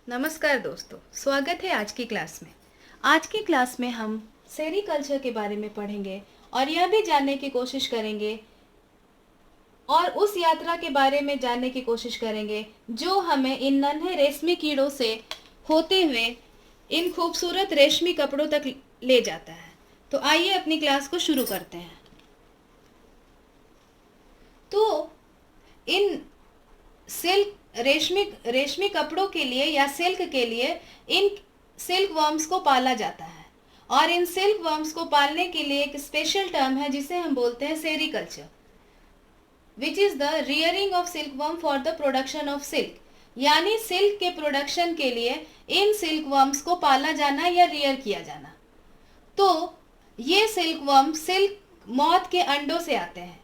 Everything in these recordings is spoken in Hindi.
नमस्कार दोस्तों, स्वागत है आज की क्लास में। आज की क्लास में हम सेरीकल्चर के बारे में पढ़ेंगे और यह भी जानने की कोशिश करेंगे और उस यात्रा के बारे में जानने की कोशिश करेंगे जो हमें इन नन्हे रेशमी कीड़ों से होते हुए इन खूबसूरत रेशमी कपड़ों तक ले जाता है। तो आइए अपनी क्लास को शुरू करते हैं। तो इन सिल्क रेशमी कपड़ों के लिए या सिल्क के लिए इन सिल्क वर्म्स को पाला जाता है और इन सिल्क वर्म्स को पालने के लिए एक स्पेशल टर्म है जिसे हम बोलते हैं sericulture, which is the rearing of silk worm for the production of silk. यानी सिल्क के प्रोडक्शन के लिए इन सिल्क वर्म्स को पाला जाना या रियर किया जाना। तो ये सिल्क वर्म सिल्क मॉथ के अंडों से आते हैं।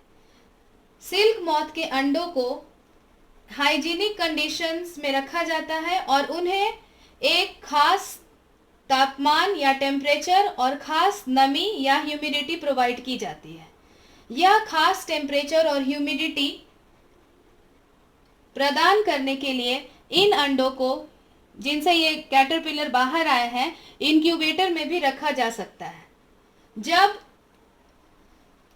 सिल्क मॉथ के अंडों को हाइजीनिक कंडीशंस में रखा जाता है और उन्हें एक खास तापमान या टेम्परेचर और खास नमी या ह्यूमिडिटी प्रोवाइड की जाती है। यह खास टेम्परेचर और ह्यूमिडिटी प्रदान करने के लिए इन अंडों को, जिनसे ये कैटरपिलर बाहर आए हैं, इंक्यूबेटर में भी रखा जा सकता है। जब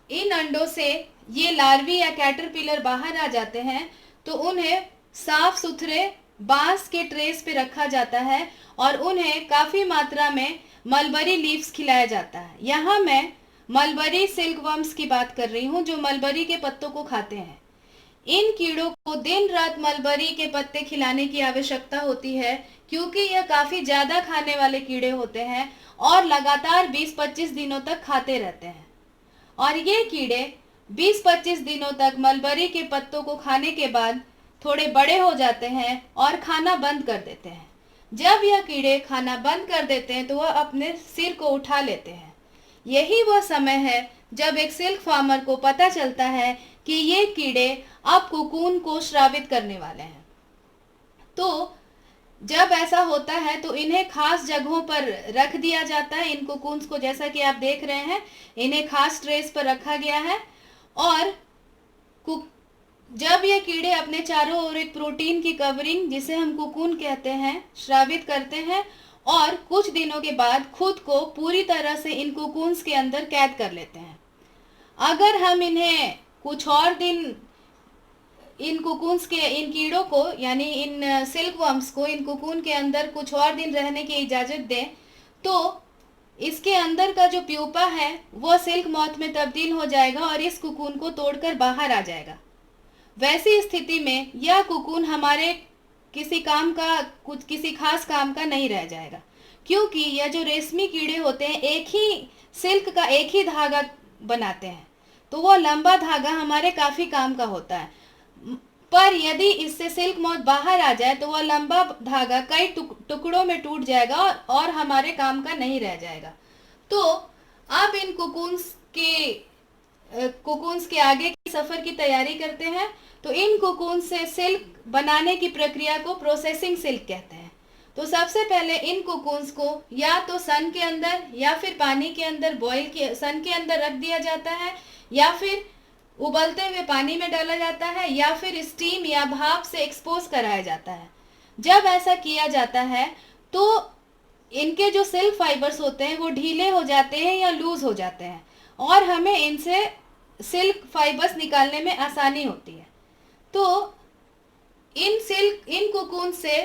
इन अंडों से ये लार्वी या कैटरपिलर बाहर आ जाते हैं तो उन्हें साफ सुथरे बांस के ट्रेस पे रखा जाता है और उन्हें काफ़ी मात्रा में मलबरी लीव्स खिलाया जाता है। यहाँ मैं मलबरी सिल्क वर्म्स की बात कर रही हूँ जो मलबरी के पत्तों को खाते हैं। इन कीड़ों को दिन रात मलबरी के पत्ते खिलाने की आवश्यकता होती है क्योंकि यह काफ़ी ज़्यादा खाने वाले कीड़े होते हैं और लगातार 20-25 दिनों तक खाते रहते हैं। और ये कीड़े 20-25 दिनों तक मलबरी के पत्तों को खाने के बाद थोड़े बड़े हो जाते हैं और खाना बंद कर देते हैं। जब यह कीड़े खाना बंद कर देते हैं तो वह अपने सिर को उठा लेते हैं। यही वह समय है जब एक सिल्क फार्मर को पता चलता है कि ये कीड़े अब कोकून को स्रावित करने वाले हैं। तो जब ऐसा होता है तो इन्हें खास जगहों पर रख दिया जाता है। इन कोकून्स को, जैसा कि आप देख रहे हैं, इन्हें खास ट्रेस पर रखा गया है और जब ये कीड़े अपने चारों ओर एक प्रोटीन की कवरिंग, जिसे हम कोकून कहते हैं, स्रावित करते हैं और कुछ दिनों के बाद खुद को पूरी तरह से इन कोकून्स के अंदर कैद कर लेते हैं। अगर हम इन्हें कुछ और दिन, इन कोकून्स के, इन कीड़ों को यानी इन सिल्क वर्म्स को इन कोकून के अंदर कुछ और दिन रहने की इजाज़त दें तो इसके अंदर का जो प्यूपा है वह सिल्क मॉथ में तब्दील हो जाएगा और इस कोकून को तोड़कर बाहर आ जाएगा। वैसी स्थिति में यह कोकून हमारे किसी खास काम का नहीं रह जाएगा क्योंकि यह जो रेशमी कीड़े होते हैं एक ही सिल्क का एक ही धागा बनाते हैं, तो वह लंबा धागा हमारे काफ़ी काम का होता है। पर यदि इससे सिल्क मॉथ बाहर आ जाए तो वह लंबा धागा कई टुकड़ों में टूट जाएगा और हमारे काम का नहीं रह जाएगा। तो अब इन कोकून्स के आगे की सफ़र की तैयारी करते हैं। तो इन कोकून से सिल्क बनाने की प्रक्रिया को प्रोसेसिंग सिल्क कहते हैं। तो सबसे पहले इन कोकून्स को या तो सन के अंदर या फिर पानी के अंदर सन के अंदर रख दिया जाता है या फिर उबलते हुए पानी में डाला जाता है या फिर स्टीम या भाप से एक्सपोज कराया जाता है। जब ऐसा किया जाता है तो इनके जो सिल्क फाइबर्स होते हैं वो ढीले हो जाते हैं या लूज हो जाते हैं और हमें इनसे सिल्क फाइबर्स निकालने में आसानी होती है। तो इन कोकून से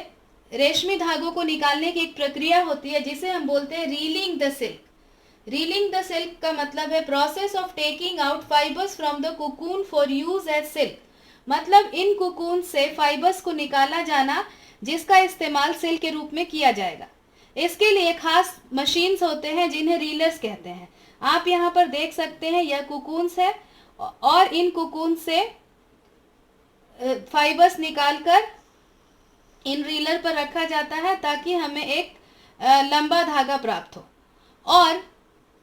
रेशमी धागों को निकालने की एक प्रक्रिया होती है जिसे हम बोलते हैं reeling the silk. Reeling the silk का मतलब है process of taking out fibres from the cocoon for use as silk. मतलब इन कोकून से फाइबर्स को निकाला जाना जिसका इस्तेमाल सिल्क के रूप में किया जाएगा। इसके लिए खास मशीन्स होते हैं जिन्हें रीलर्स कहते हैं। आप यहाँ पर देख सकते हैं यह कोकून्स है और इन कोकून से फाइबर्स निकालकर इन रीलर पर रखा जाता है ताकि हमें एक लंबा धागा प्राप्त हो। और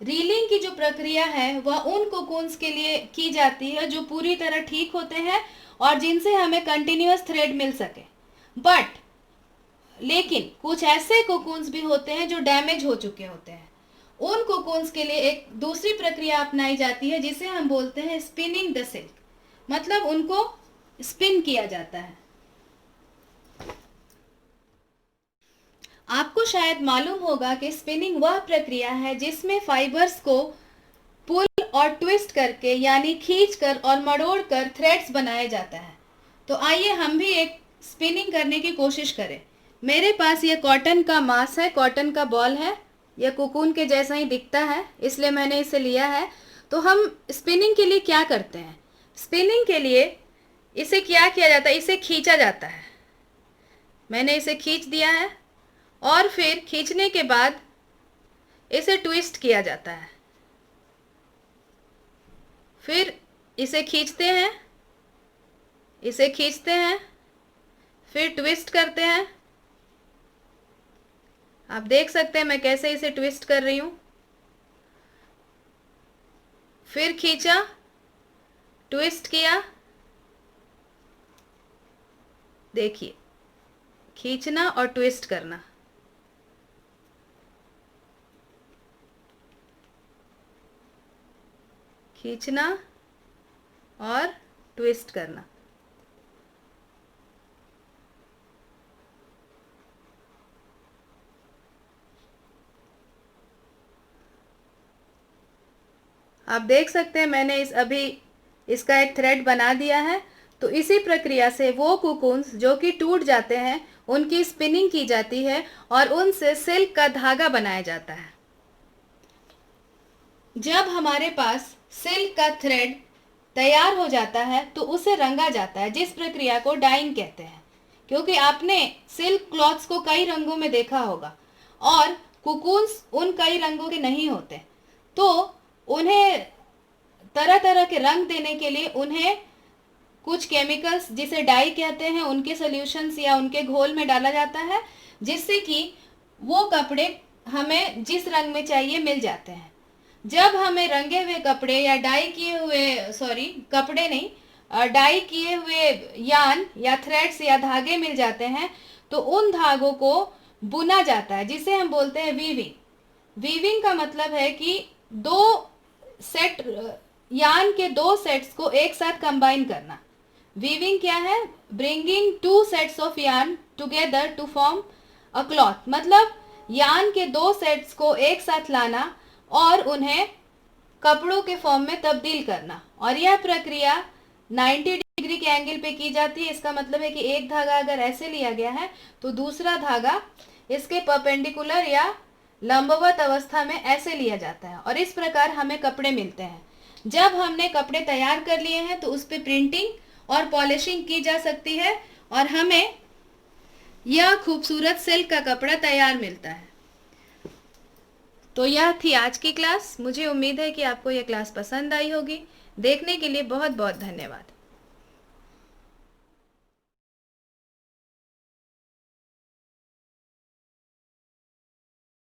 रीलिंग की जो प्रक्रिया है वह उन कोकून्स के लिए की जाती है जो पूरी तरह ठीक होते हैं और जिनसे हमें कंटिन्यूअस थ्रेड मिल सके। लेकिन कुछ ऐसे कोकून्स भी होते हैं जो डैमेज हो चुके होते हैं। उन कोकून्स के लिए एक दूसरी प्रक्रिया अपनाई जाती है जिसे हम बोलते हैं स्पिनिंग द सिल्क। मतलब उनको स्पिन किया जाता है। शायद मालूम होगा कि स्पिनिंग वह प्रक्रिया है जिसमें फाइबर्स को पुल और ट्विस्ट करके यानी खींचकर और मरोड़कर थ्रेड्स बनाया जाता है। तो आइए हम भी एक स्पिनिंग करने की कोशिश करें। मेरे पास ये कॉटन का मास है, कॉटन का बॉल है, यह कोकून के जैसा ही दिखता है इसलिए मैंने इसे लिया है। तो हम स्पिनिंग के लिए क्या करते हैं? स्पिनिंग के लिए इसे क्या किया जाता है? इसे खींचा जाता है। मैंने इसे खींच दिया है और फिर खींचने के बाद इसे ट्विस्ट किया जाता है। फिर इसे खींचते हैं, इसे खींचते हैं, फिर ट्विस्ट करते हैं। आप देख सकते हैं मैं कैसे इसे ट्विस्ट कर रही हूं। फिर खींचा, ट्विस्ट किया, देखिए खींचना और ट्विस्ट करना। खींचना और ट्विस्ट करना। आप देख सकते हैं मैंने अभी इसका एक थ्रेड बना दिया है। तो इसी प्रक्रिया से वो कोकून्स जो कि टूट जाते हैं उनकी स्पिनिंग की जाती है और उनसे सिल्क का धागा बनाया जाता है। जब हमारे पास सिल्क का थ्रेड तैयार हो जाता है तो उसे रंगा जाता है, जिस प्रक्रिया को डाइंग कहते हैं। क्योंकि आपने सिल्क क्लॉथ्स को कई रंगों में देखा होगा और कोकून्स उन कई रंगों के नहीं होते, तो उन्हें तरह तरह के रंग देने के लिए उन्हें कुछ केमिकल्स जिसे डाई कहते हैं उनके सॉल्यूशंस या उनके घोल में डाला जाता है, जिससे कि वो कपड़े हमें जिस रंग में चाहिए मिल जाते हैं। जब हमें रंगे हुए कपड़े या डाई किए हुए कपड़े नहीं डाई किए हुए यान या थ्रेड्स या धागे मिल जाते हैं तो उन धागों को बुना जाता है, जिसे हम बोलते हैं वीविंग। वीविंग का मतलब है कि यान के दो सेट्स को एक साथ कंबाइन करना। वीविंग क्या है? Bringing two sets of yarn together to form a cloth. मतलब यान के दो सेट्स को एक साथ लाना और उन्हें कपड़ों के फॉर्म में तब्दील करना। और यह प्रक्रिया 90 डिग्री के एंगल पे की जाती है। इसका मतलब है कि एक धागा अगर ऐसे लिया गया है तो दूसरा धागा इसके परपेंडिकुलर या लंबवत अवस्था में ऐसे लिया जाता है और इस प्रकार हमें कपड़े मिलते हैं। जब हमने कपड़े तैयार कर लिए हैं तो उस पर प्रिंटिंग और पॉलिशिंग की जा सकती है और हमें यह खूबसूरत सिल्क का कपड़ा तैयार मिलता है। तो यह थी आज की क्लास। मुझे उम्मीद है कि आपको यह क्लास पसंद आई होगी। देखने के लिए बहुत बहुत धन्यवाद।